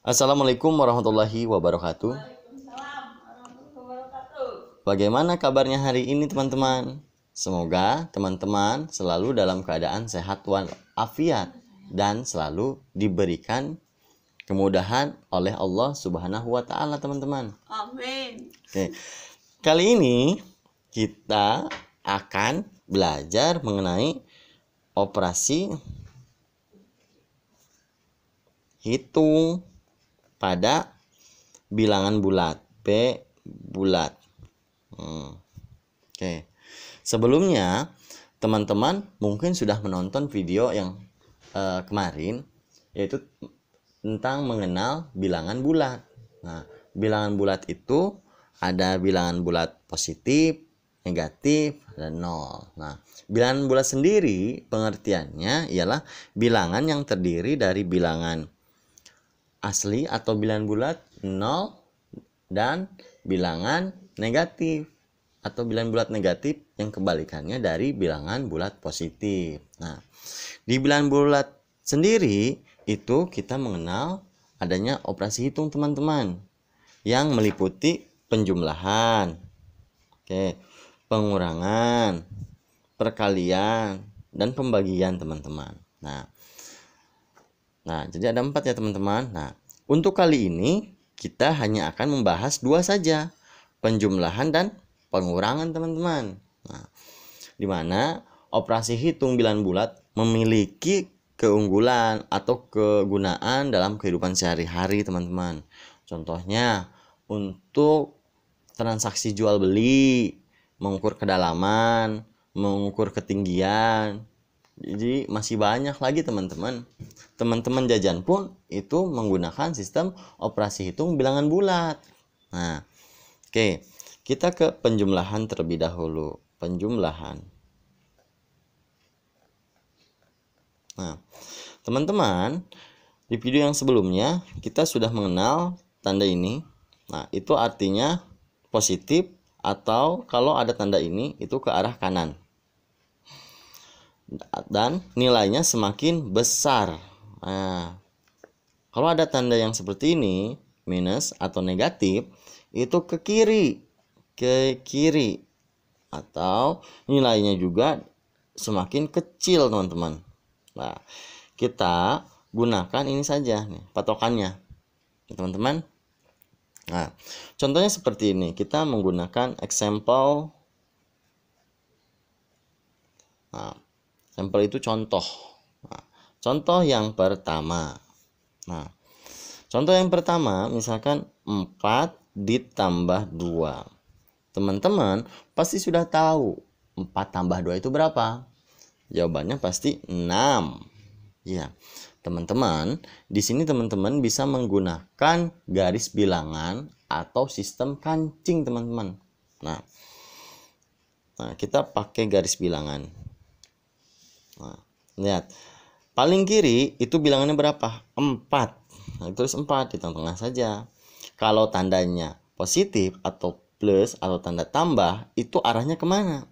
Assalamualaikum warahmatullahi wabarakatuh. Waalaikumsalam warahmatullahi wabarakatuh. Bagaimana kabarnya hari ini teman-teman? Semoga teman-teman selalu dalam keadaan sehat walafiat dan selalu diberikan kemudahan oleh Allah Subhanahu wa taala, teman-teman. Amin. Oke. Kali ini kita akan belajar mengenai operasi hitung pada bilangan bulat, B bulat. Oke. Sebelumnya teman-teman mungkin sudah menonton video yang kemarin, yaitu tentang mengenal bilangan bulat. Nah, bilangan bulat itu ada bilangan bulat positif, negatif, dan nol. Nah, bilangan bulat sendiri pengertiannya ialah bilangan yang terdiri dari bilangan asli atau bilangan bulat 0 dan bilangan negatif atau bilangan bulat negatif yang kebalikannya dari bilangan bulat positif. Nah, di bilangan bulat sendiri itu kita mengenal adanya operasi hitung, teman-teman, yang meliputi penjumlahan, pengurangan, perkalian, dan pembagian, teman-teman. Nah, jadi ada 4 ya, teman-teman. Nah, untuk kali ini kita hanya akan membahas 2 saja, penjumlahan dan pengurangan, teman-teman. Nah, di mana operasi hitung bilangan bulat memiliki keunggulan atau kegunaan dalam kehidupan sehari-hari, teman-teman. Contohnya untuk transaksi jual beli, mengukur kedalaman, mengukur ketinggian. Jadi masih banyak lagi, teman-teman. Teman-teman jajan pun itu menggunakan sistem operasi hitung bilangan bulat. Nah, oke. Kita ke penjumlahan terlebih dahulu. Penjumlahan. Nah, teman-teman, di video yang sebelumnya kita sudah mengenal tanda ini. Nah, itu artinya positif, atau kalau ada tanda ini itu ke arah kanan. Dan nilainya semakin besar. Nah, kalau ada tanda yang seperti ini, minus atau negatif, itu ke kiri, atau nilainya juga semakin kecil, teman-teman. Nah, kita gunakan ini saja nih patokannya, teman-teman. Nah, contohnya seperti ini. Kita menggunakan example. Nah, sampel itu contoh. Nah, contoh yang pertama. Nah, contoh yang pertama misalkan 4 ditambah 2. Teman-teman pasti sudah tahu 4 tambah 2 itu berapa? Jawabannya pasti 6. Ya. Teman-teman, di sini teman-teman bisa menggunakan garis bilangan atau sistem kancing, teman-teman. Nah, kita pakai garis bilangan. Nah, lihat. Paling kiri itu bilangannya berapa? 4. Nah, tulis 4 di tengah-tengah saja. Kalau tandanya positif atau plus atau tanda tambah, itu arahnya kemana?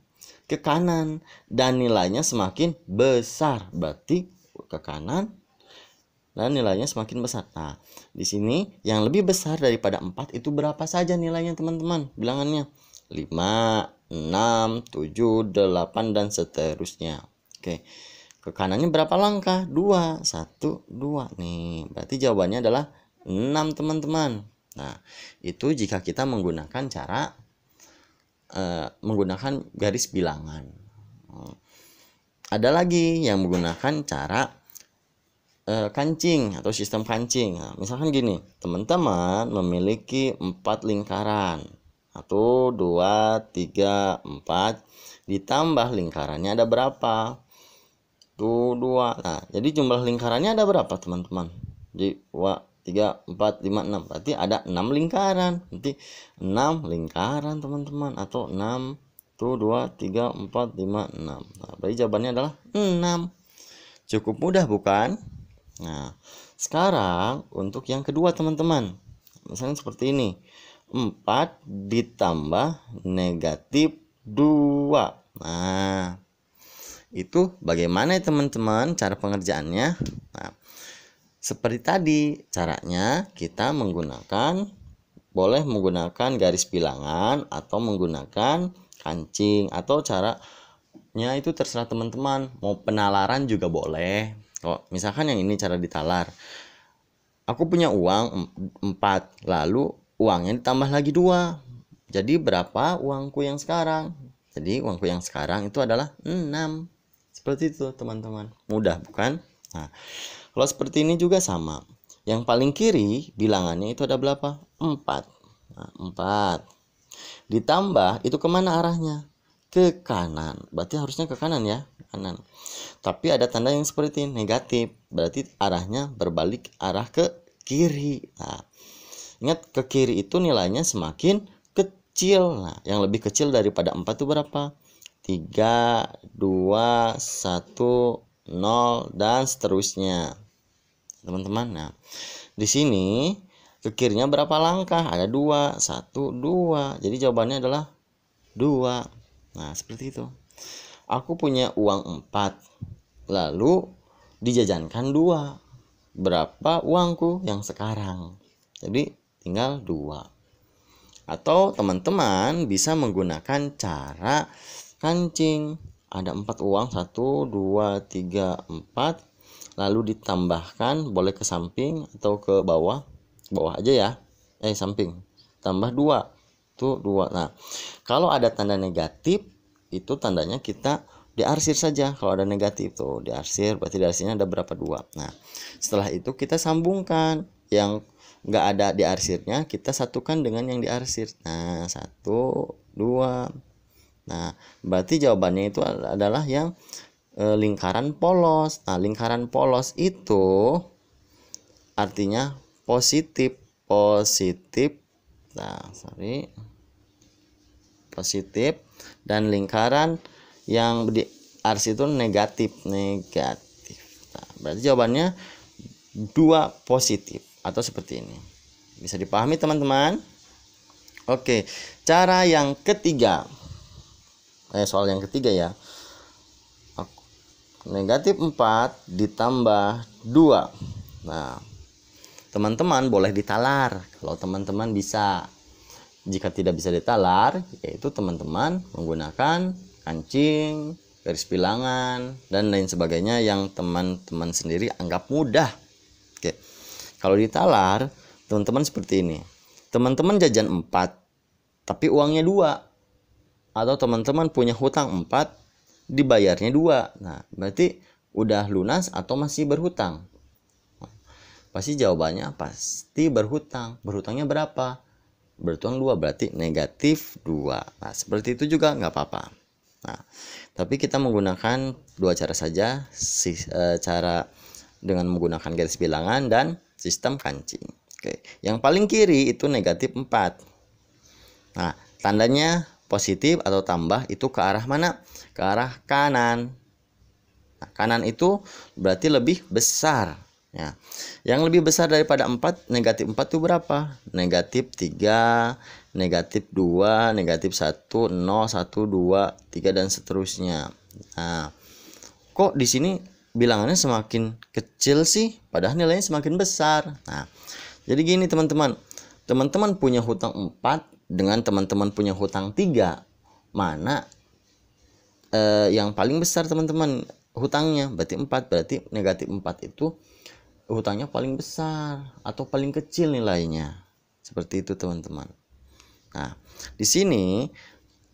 Ke kanan. Dan nilainya semakin besar. Berarti ke kanan dan nilainya semakin besar. Nah, di sini yang lebih besar daripada 4 itu berapa saja nilainya, teman-teman? Bilangannya 5, 6, 7, 8, dan seterusnya. Oke. Ke kanannya berapa langkah? 2. 1, 2. Nih, berarti jawabannya adalah 6, teman-teman. Nah, itu jika kita menggunakan cara menggunakan garis bilangan. Ada lagi yang menggunakan cara kancing atau sistem kancing. Nah, misalkan gini, teman-teman memiliki 4 lingkaran. 1, 2, 3, 4. Ditambah lingkarannya ada berapa? 2. Nah, jadi jumlah lingkarannya ada berapa, teman-teman? Jadi 2, 3, 4, 5, 6. Berarti ada 6 lingkaran. Nanti 6 lingkaran, teman-teman. Atau 6, 2, 3, 4, 5, 6. Nah, berarti jawabannya adalah 6. Cukup mudah, bukan? Nah, sekarang untuk yang kedua, teman-teman. Misalnya seperti ini. 4 ditambah negatif 2. Nah, itu bagaimana ya, teman-teman, cara pengerjaannya? Nah, seperti tadi caranya kita boleh menggunakan garis bilangan atau menggunakan kancing, atau caranya itu terserah teman-teman. Mau penalaran juga boleh. Kok misalkan yang ini cara ditalar. Aku punya uang 4, lalu uangnya ditambah lagi 2. Jadi berapa uangku yang sekarang? Jadi uangku yang sekarang itu adalah 6. Seperti itu teman-teman. Mudah bukan? Nah, kalau seperti ini juga sama. Yang paling kiri bilangannya itu ada berapa? 4. Nah, 4. Ditambah itu kemana arahnya? Ke kanan. Berarti harusnya ke kanan ya. Kanan. Tapi ada tanda yang seperti ini, negatif. Berarti arahnya berbalik arah ke kiri. Nah, ingat ke kiri itu nilainya semakin kecil. Nah, yang lebih kecil daripada 4 itu berapa? 3, 2, 1, 0 dan seterusnya. Teman-teman, nah di sini ke kirinya berapa langkah? Ada 2, 1, 2. Jadi jawabannya adalah 2. Nah, seperti itu. Aku punya uang 4, lalu dijajankan 2. Berapa uangku yang sekarang? Jadi tinggal 2. Atau teman-teman bisa menggunakan cara kancing. Ada 4 uang, 1, 2, 3, 4. Lalu ditambahkan, boleh ke samping atau ke bawah. Bawah aja ya. Samping. Tambah 2. Tuh 2. Nah, kalau ada tanda negatif, itu tandanya kita diarsir saja. Kalau ada negatif tuh diarsir, berarti diarsirnya ada berapa? 2. Nah, setelah itu kita sambungkan. Yang nggak ada diarsirnya kita satukan dengan yang diarsir. Nah, 1, 2. Nah, berarti jawabannya itu adalah yang lingkaran polos. Nah, lingkaran polos itu artinya positif. Nah, positif. Dan lingkaran yang diarsir itu negatif. Nah, berarti jawabannya 2 positif atau seperti ini. Bisa dipahami teman-teman? Oke, cara yang ketiga. Soal yang ketiga ya. Negatif 4 ditambah 2. Nah, teman-teman boleh ditalar kalau teman-teman bisa. Jika tidak bisa ditalar, yaitu teman-teman menggunakan kancing, garis bilangan, dan lain sebagainya yang teman-teman sendiri anggap mudah. Oke. Kalau ditalar, teman-teman seperti ini. Teman-teman jajan 4, tapi uangnya 2. Atau teman-teman punya hutang 4, dibayarnya 2. Nah, berarti udah lunas atau masih berhutang? Pasti jawabannya pasti berhutang. Berhutangnya berapa? Berhutang 2, berarti negatif 2. Nah, seperti itu juga nggak apa-apa. Nah, tapi kita menggunakan 2 cara saja. Cara dengan menggunakan garis bilangan dan sistem kancing. Oke. Yang paling kiri itu negatif 4. Nah, tandanya positif atau tambah itu ke arah mana? Ke arah kanan. Nah, kanan itu berarti lebih besar. Ya. Yang lebih besar daripada 4, negatif 4 itu berapa? Negatif 3, negatif 2, negatif 1, 0, 1, 2, 3 dan seterusnya. Nah, kok di sini bilangannya semakin kecil sih? Padahal nilainya semakin besar. Nah, jadi gini teman-teman. Teman-teman punya hutang 4 dengan teman-teman punya hutang 3. Mana yang paling besar teman-teman hutangnya? Berarti 4, berarti negatif 4 itu hutangnya paling besar atau paling kecil nilainya. Seperti itu teman-teman. Nah, di sini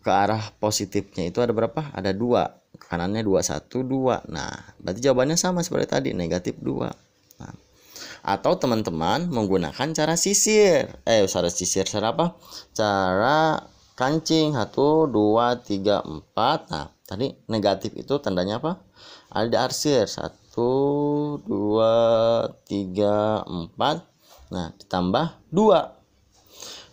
ke arah positifnya itu ada berapa? Ada 2. Kanannya 2, 1, 2. Nah, berarti jawabannya sama seperti tadi, negatif 2. Nah, atau teman-teman menggunakan cara sisir. Cara apa? Cara kancing. 1, 2, 3, 4. Nah, tadi negatif itu tandanya apa? Ada diarsir. 1, 2, 3, 4. Nah, ditambah 2.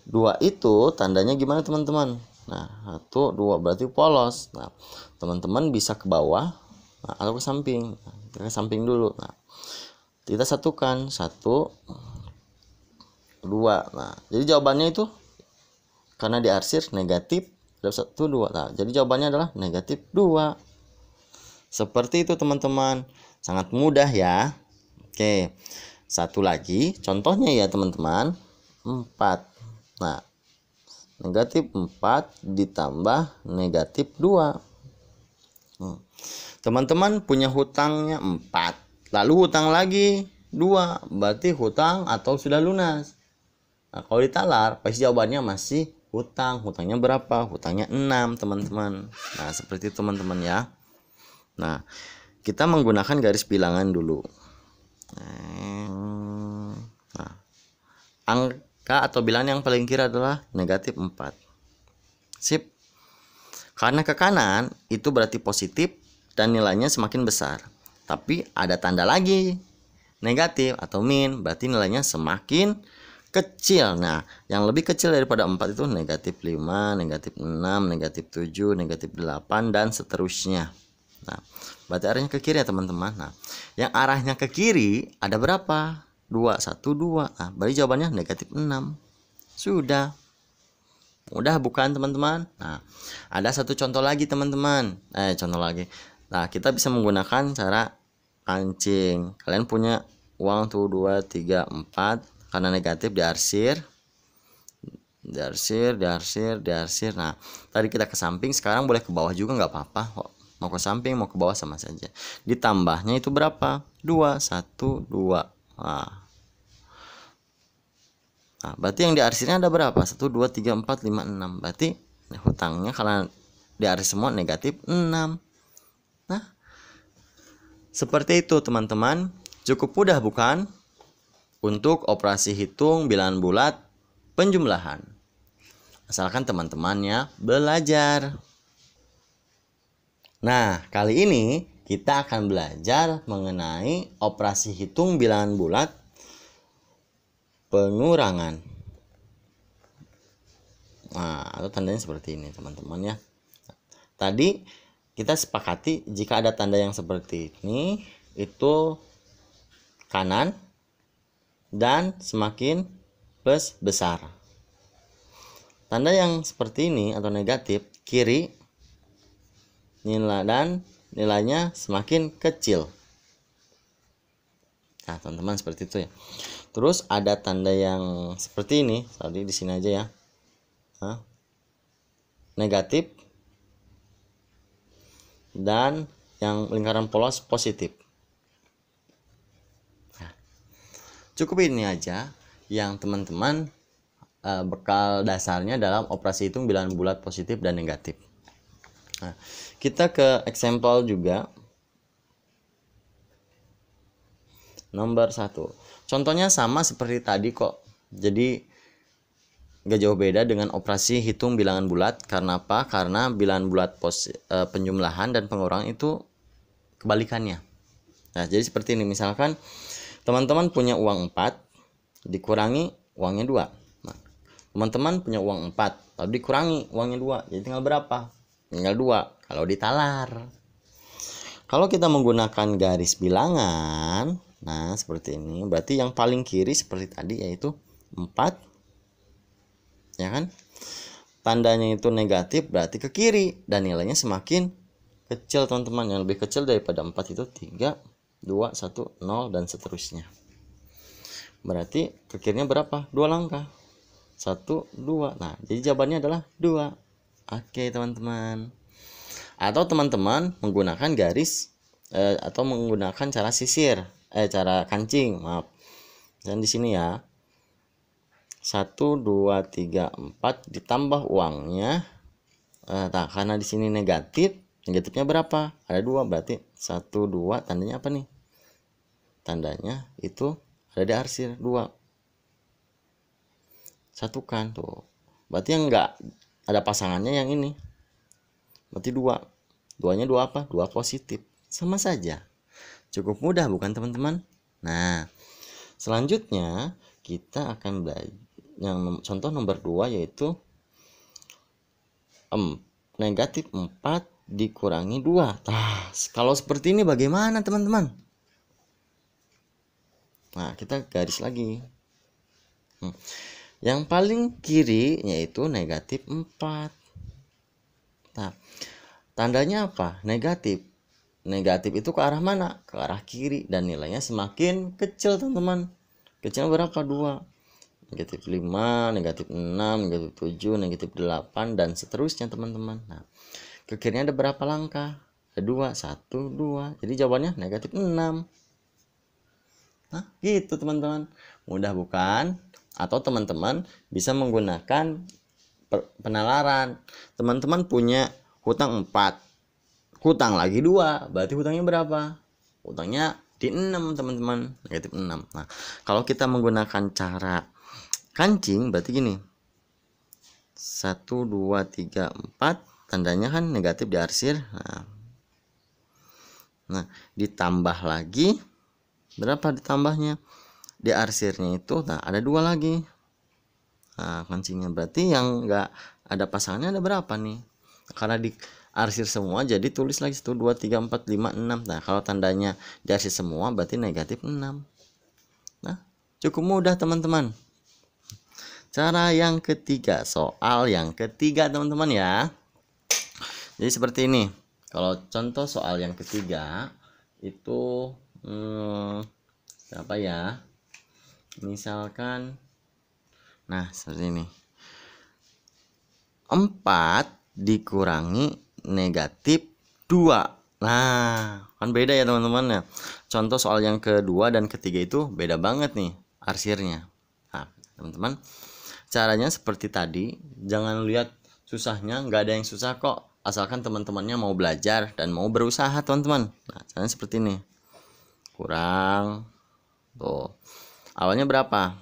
2 itu tandanya gimana teman-teman? Nah, 1, 2 berarti polos. Nah, teman-teman bisa ke bawah atau ke samping. Ke samping dulu. Nah, kita satukan 1, 2. Nah, jadi jawabannya itu karena diarsir negatif 1, 2. Nah, jadi jawabannya adalah negatif 2. Seperti itu teman-teman. Sangat mudah ya. Oke. satu lagi, contohnya ya teman-teman, 4. Nah, negatif 4 ditambah negatif 2. Teman-teman punya hutangnya 4. Lalu hutang lagi 2. Berarti hutang atau sudah lunas. Nah, kalau ditalar, pasti jawabannya masih hutang. Hutangnya berapa? Hutangnya 6, teman-teman. Nah, seperti itu teman-teman ya. Nah, kita menggunakan garis bilangan dulu. Nah, angka atau bilangan yang paling kiri adalah negatif 4. Sip. Karena ke kanan itu berarti positif dan nilainya semakin besar. Tapi ada tanda lagi, negatif atau min, berarti nilainya semakin kecil. Nah, yang lebih kecil daripada 4 itu negatif 5, negatif 6, negatif 7, negatif 8, dan seterusnya. Nah, berarti arahnya ke kiri ya teman-teman. Nah, yang arahnya ke kiri ada berapa? 2, 1, 2. Nah, berarti jawabannya negatif 6. Sudah. Mudah bukan teman-teman? Nah, ada satu contoh lagi teman-teman. Contoh lagi. Nah, kita bisa menggunakan cara kancing. Kalian punya uang tuh 2, 3, 4. Karena negatif diarsir. Nah, tadi kita ke samping, sekarang boleh ke bawah juga nggak apa-apa. Mau ke samping, mau ke bawah sama saja. Ditambahnya itu berapa? 2, 1, 2. Nah, berarti yang diarsirnya ada berapa? 1, 2, 3, 4, 5, 6. Berarti hutangnya karena diarsir semua negatif 6. Nah, seperti itu teman-teman. Cukup mudah bukan? Untuk operasi hitung bilangan bulat penjumlahan. Asalkan teman-temannya belajar. Nah, kali ini kita akan belajar mengenai operasi hitung bilangan bulat pengurangan. Nah, atau tandanya seperti ini teman-teman ya. Tadi kita sepakati jika ada tanda yang seperti ini itu kanan dan semakin plus besar. Tanda yang seperti ini atau negatif kiri nilai dan nilainya semakin kecil. Nah, teman-teman seperti itu ya. Terus ada tanda yang seperti ini, tadi di sini aja ya. Negatif dan yang lingkaran polos positif. Nah, cukup ini aja yang teman-teman bekal dasarnya dalam operasi hitung bilangan bulat positif dan negatif. Nah, kita ke example juga. Nomor 1. Contohnya sama seperti tadi kok. Jadi gak jauh beda dengan operasi hitung bilangan bulat. Karena apa? Karena bilangan bulat penjumlahan dan pengurangan itu kebalikannya. Nah, jadi seperti ini. Misalkan teman-teman punya uang 4 dikurangi uangnya 2. Nah, teman-teman punya uang 4 lalu dikurangi uangnya 2. Jadi tinggal berapa? Tinggal 2 kalau ditalar. Kalau kita menggunakan garis bilangan, nah seperti ini, berarti yang paling kiri seperti tadi yaitu 4, ya kan? Tandanya itu negatif berarti ke kiri dan nilainya semakin kecil teman-teman. Yang lebih kecil daripada 4 itu 3, 2, 1, 0 dan seterusnya. Berarti ke kirinya berapa? 2 langkah. 1, 2. Nah, jadi jawabannya adalah 2. Oke teman-teman. Atau teman-teman menggunakan garis atau menggunakan cara sisir, cara kancing, maaf. Dan di sini ya. 1, 2, 3, 4 ditambah uangnya. Nah, karena di sini negatif, negatifnya berapa? Ada 2, berarti 1, 2, tandanya apa nih? Tandanya itu ada di arsir 2. Satukan tuh. Berarti yang enggak ada pasangannya yang ini. Berarti 2. 2-nya 2 apa? 2 positif. Sama saja. Cukup mudah bukan teman-teman? Nah, selanjutnya kita akan belajar yang contoh nomor 2 yaitu negatif 4 dikurangi 2. Nah, kalau seperti ini bagaimana teman-teman? Nah, kita garis lagi. Yang paling kiri yaitu negatif 4. Nah, tandanya apa? Negatif. Negatif itu ke arah mana? Ke arah kiri dan nilainya semakin kecil teman-teman. Kecilnya berapa? 2. Negatif 5, negatif 6, negatif 7, negatif 8, dan seterusnya teman-teman. Nah, ke kirinya ada berapa langkah? Ada 2, 1, 2. Jadi jawabannya negatif 6. Nah, gitu teman-teman. Mudah bukan? Atau teman-teman bisa menggunakan penalaran. Teman-teman punya hutang 4, hutang lagi 2, berarti hutangnya berapa? Hutangnya di 6 teman-teman, negatif 6. Nah, kalau kita menggunakan cara kancing berarti gini, 1, 2, 3, 4, tandanya kan negatif diarsir. Nah, ditambah lagi, berapa ditambahnya? Diarsirnya itu, nah ada 2 lagi. Nah, kancingnya berarti yang enggak ada pasangannya ada berapa nih? Karena di arsir semua jadi tulis lagi 1, 2, 3, 4, 5, 6. Nah, kalau tandanya diarsir semua berarti negatif 6. Nah, cukup mudah teman-teman. Cara yang ketiga, soal yang ketiga teman-teman ya. Jadi seperti ini. Kalau contoh soal yang ketiga itu apa ya? Misalkan, nah seperti ini. 4 dikurangi negatif 2. Nah, kan beda ya teman-teman ya. Contoh soal yang kedua dan ketiga itu beda banget nih arsirnya. Nah, teman-teman, caranya seperti tadi, jangan lihat susahnya, nggak ada yang susah kok, asalkan teman-temannya mau belajar dan mau berusaha teman-teman. Nah, caranya seperti ini. Kurang, tuh, awalnya berapa?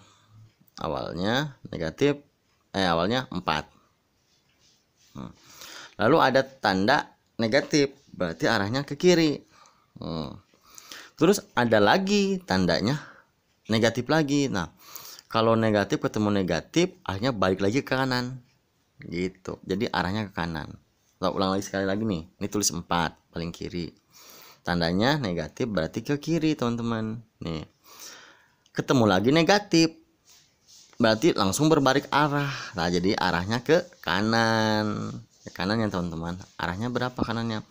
Awalnya negatif, awalnya 4. Lalu ada tanda negatif, berarti arahnya ke kiri. Terus ada lagi tandanya negatif lagi. Nah, kalau negatif ketemu negatif, akhirnya balik lagi ke kanan. Gitu. Jadi arahnya ke kanan. Kita ulang lagi sekali lagi nih. Ini tulis 4 paling kiri. Tandanya negatif berarti ke kiri, teman-teman. Nih. Ketemu lagi negatif. Berarti langsung berbalik arah. Nah, jadi arahnya ke kanan. Ke kanan ya, teman-teman. Arahnya berapa kanannya?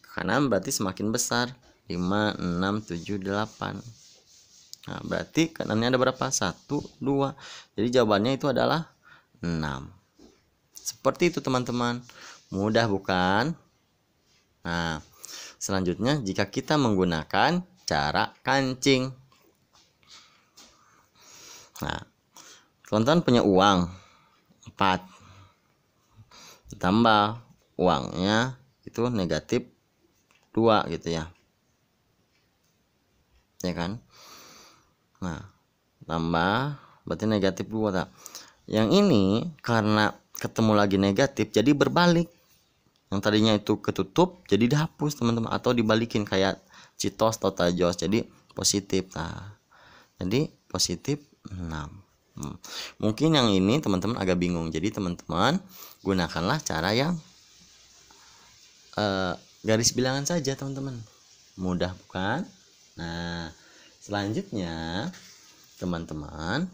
Ke kanan berarti semakin besar. 5, 6, 7, 8. Nah, berarti kanannya ada berapa? 1, 2. Jadi jawabannya itu adalah 6. Seperti itu teman-teman. Mudah bukan? Nah, selanjutnya jika kita menggunakan cara kancing. Nah, teman-teman punya uang 4. Ditambah uangnya itu negatif 2 gitu ya. Ya kan? Nah, tambah berarti negatif 2 tak? Yang ini karena ketemu lagi negatif jadi berbalik. Yang tadinya itu ketutup jadi dihapus teman-teman, atau dibalikin kayak Citos atau Tajos jadi positif. Nah, jadi positif 6. Mungkin yang ini teman-teman agak bingung. Jadi teman-teman gunakanlah cara yang garis bilangan saja teman-teman. Mudah bukan? Nah, selanjutnya teman-teman,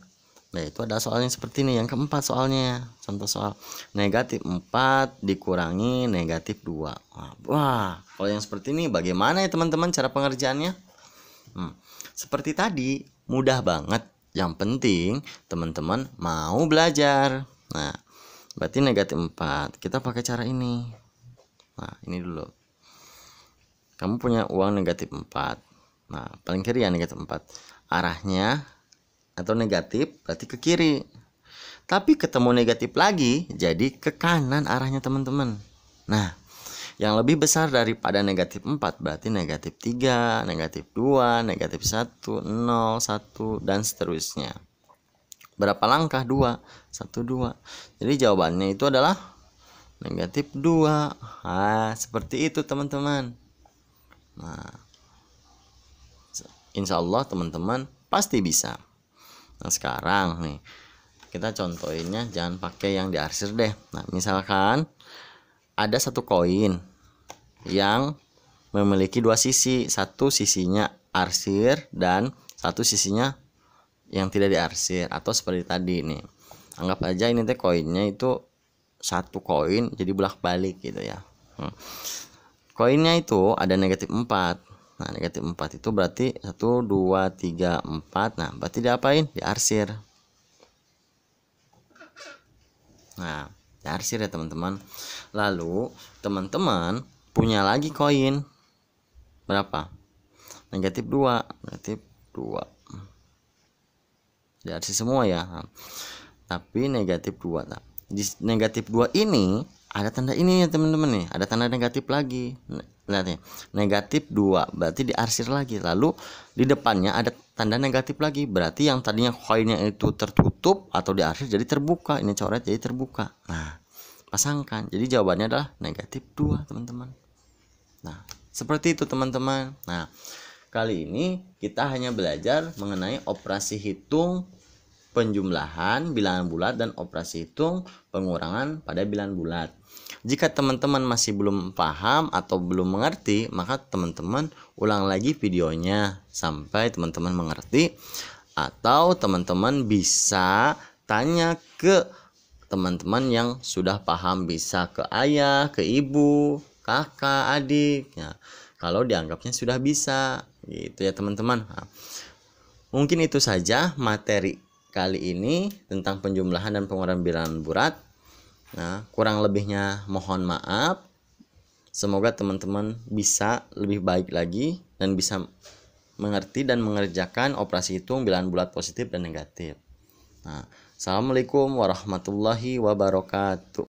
nah itu ada soalnya seperti ini. Yang keempat soalnya, contoh soal negatif 4 dikurangi negatif 2. Wah, kalau yang seperti ini bagaimana ya teman-teman cara pengerjaannya? Seperti tadi, mudah banget. Yang penting teman-teman mau belajar. Nah, berarti negatif 4 kita pakai cara ini. Nah, ini dulu. Kamu punya uang negatif 4. Nah, paling kiri ya negatif 4. Arahnya atau negatif berarti ke kiri. Tapi ketemu negatif lagi, jadi ke kanan arahnya teman-teman. Nah, yang lebih besar daripada negatif 4 berarti negatif 3, negatif 2, negatif 1, 0, 1, dan seterusnya. Berapa langkah? 2, 1, 2. Jadi jawabannya itu adalah negatif 2. Nah, seperti itu teman-teman. Nah, insya Allah teman-teman pasti bisa. Nah, sekarang nih kita contohinnya jangan pakai yang diarsir deh. Nah, misalkan ada satu koin yang memiliki 2 sisi. Satu sisinya arsir dan satu sisinya yang tidak diarsir, atau seperti tadi nih. Anggap aja ini teh koinnya itu satu koin jadi bolak-balik gitu ya. Koinnya itu ada negatif 4. Nah, negatif 4 itu berarti 1, 2, 3, 4. Nah, berarti diapain? Diarsir. Nah, diarsir ya teman-teman. Lalu teman-teman punya lagi koin berapa? Negatif 2. Negatif 2. Diarsir semua ya. Nah, tapi negatif 2. Nah, di negatif 2 ini ada tanda ini ya teman-teman nih, ada tanda negatif lagi. Lihat nih, negatif 2 berarti diarsir lagi. Lalu di depannya ada tanda negatif lagi, berarti yang tadinya koinnya itu tertutup atau diarsir jadi terbuka. Ini coret jadi terbuka. Nah, pasangkan. Jadi jawabannya adalah negatif 2 teman-teman. Nah, seperti itu teman-teman. Nah, kali ini kita hanya belajar mengenai operasi hitung penjumlahan bilangan bulat dan operasi hitung pengurangan pada bilangan bulat. Jika teman-teman masih belum paham atau belum mengerti, maka teman-teman ulang lagi videonya sampai teman-teman mengerti, atau teman-teman bisa tanya ke teman-teman yang sudah paham, bisa ke ayah, ke ibu, kakak, adik ya. Kalau dianggapnya sudah bisa gitu ya teman-teman. Nah, mungkin itu saja materi kali ini tentang penjumlahan dan pengurangan bilangan bulat. Nah, kurang lebihnya mohon maaf. Semoga teman-teman bisa lebih baik lagi dan bisa mengerti dan mengerjakan operasi hitung bilangan bulat positif dan negatif. Nah, assalamualaikum warahmatullahi wabarakatuh.